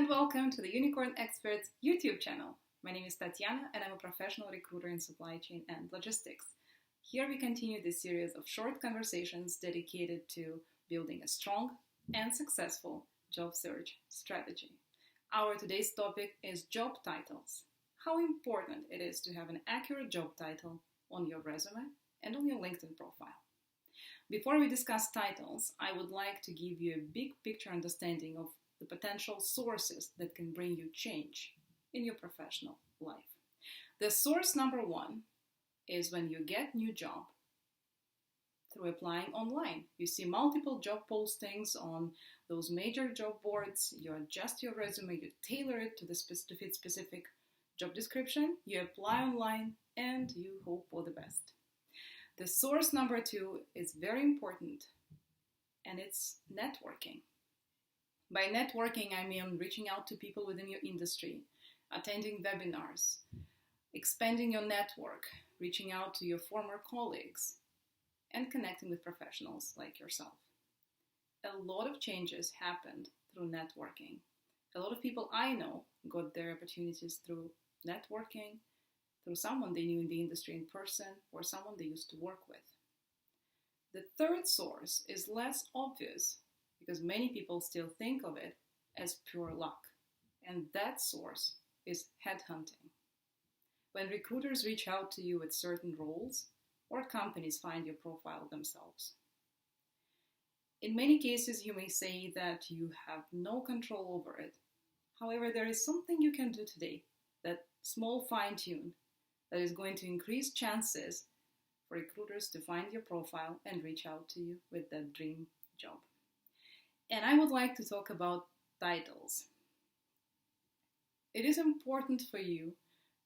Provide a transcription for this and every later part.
and welcome to the Unicorn Experts YouTube channel. My name is Tatiana and I'm a professional recruiter in supply chain and logistics. Here we continue this series of short conversations dedicated to building a strong and successful job search strategy. Our today's topic is job titles. How important it is to have an accurate job title on your resume and on your LinkedIn profile. Before we discuss titles, I would like to give you a big picture understanding of the potential sources that can bring you change in your professional life. The source number one is when you get new job through applying online. You see multiple job postings on those major job boards, you adjust your resume, you tailor it to fit specific job description, you apply online, and you hope for the best. The source number two is very important, and it's networking. By networking, I mean reaching out to people within your industry, attending webinars, expanding your network, reaching out to your former colleagues, and connecting with professionals like yourself. A lot of changes happened through networking. A lot of people I know got their opportunities through networking, through someone they knew in the industry in person, or someone they used to work with. The third source is less obvious because many people still think of it as pure luck, and that source is headhunting. When recruiters reach out to you with certain roles, or companies find your profile themselves. In many cases, you may say that you have no control over it. However, there is something you can do today, that small fine-tune, that is going to increase chances for recruiters to find your profile and reach out to you with that dream job. And I would like to talk about titles. It is important for you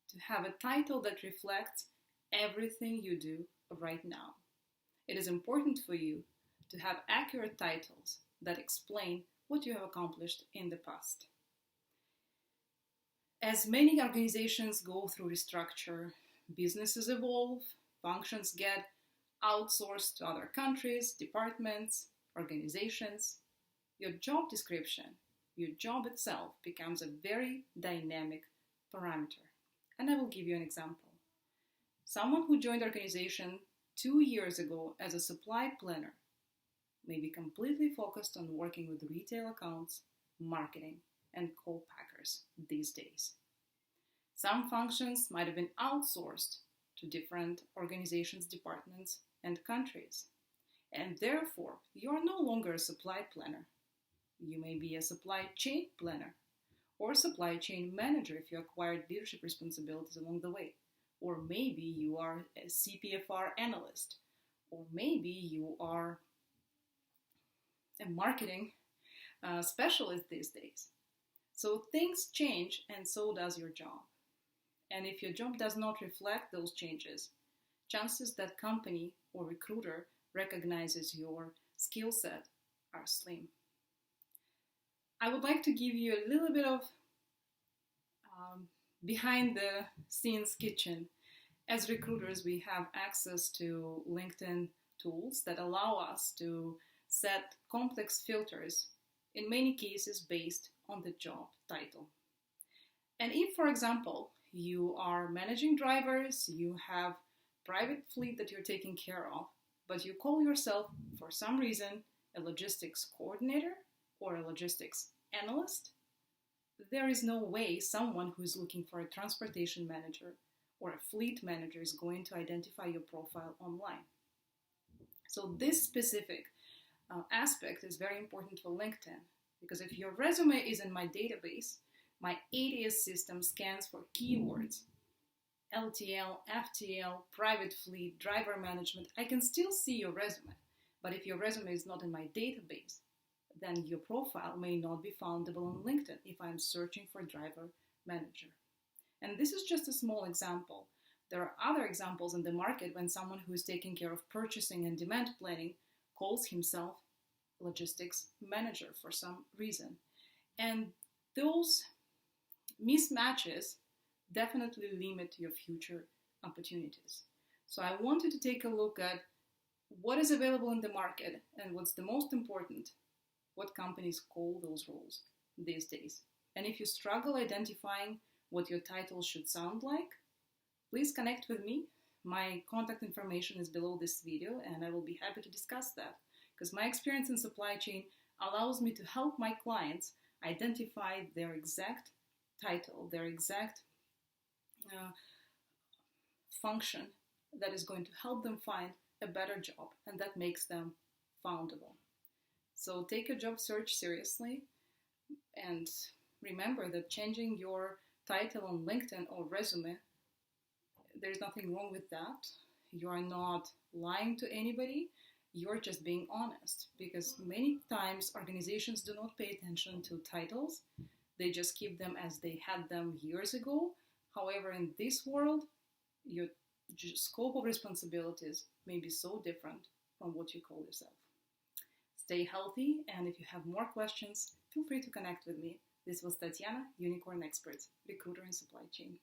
to have a title that reflects everything you do right now. It is important for you to have accurate titles that explain what you have accomplished in the past. As many organizations go through restructure, businesses evolve, functions get outsourced to other countries, departments, organizations. Your job description, your job itself becomes a very dynamic parameter. And I will give you an example. Someone who joined the organization 2 years ago as a supply planner may be completely focused on working with retail accounts, marketing, and co-packers these days. Some functions might have been outsourced to different organizations, departments, and countries. And therefore, you are no longer a supply planner. You may be a supply chain planner or supply chain manager if you acquired leadership responsibilities along the way. Or maybe you are a CPFR analyst. Or maybe you are a marketing specialist these days. So things change, and so does your job. And if your job does not reflect those changes, chances that company or recruiter recognizes your skill set are slim. I would like to give you a little bit of behind the scenes kitchen. As recruiters, we have access to LinkedIn tools that allow us to set complex filters, in many cases based on the job title. And if, for example, you are managing drivers, you have private fleet that you're taking care of, but you call yourself, for some reason, a logistics coordinator or a logistics analyst, there is no way someone who is looking for a transportation manager or a fleet manager is going to identify your profile online. So this specific aspect is very important for LinkedIn, because if your resume is in my database, my ATS system scans for keywords, LTL, FTL, private fleet, driver management. I can still see your resume, but if your resume is not in my database, then your profile may not be foundable on LinkedIn if I'm searching for driver manager. And this is just a small example. There are other examples in the market when someone who is taking care of purchasing and demand planning calls himself logistics manager for some reason. And those mismatches definitely limit your future opportunities. So I wanted to take a look at what is available in the market and what's the most important, what companies call those roles these days. And if you struggle identifying what your title should sound like, please connect with me. My contact information is below this video, and I will be happy to discuss that, because my experience in supply chain allows me to help my clients identify their exact title, their exact function that is going to help them find a better job and that makes them foundable. So take your job search seriously, and remember that changing your title on LinkedIn or resume, there's nothing wrong with that. You are not lying to anybody. You're just being honest, because many times organizations do not pay attention to titles. They just keep them as they had them years ago. However, in this world, your scope of responsibilities may be so different from what you call yourself. Stay healthy, and if you have more questions, feel free to connect with me. This was Tatiana, Unicorn Experts, recruiter in supply chain.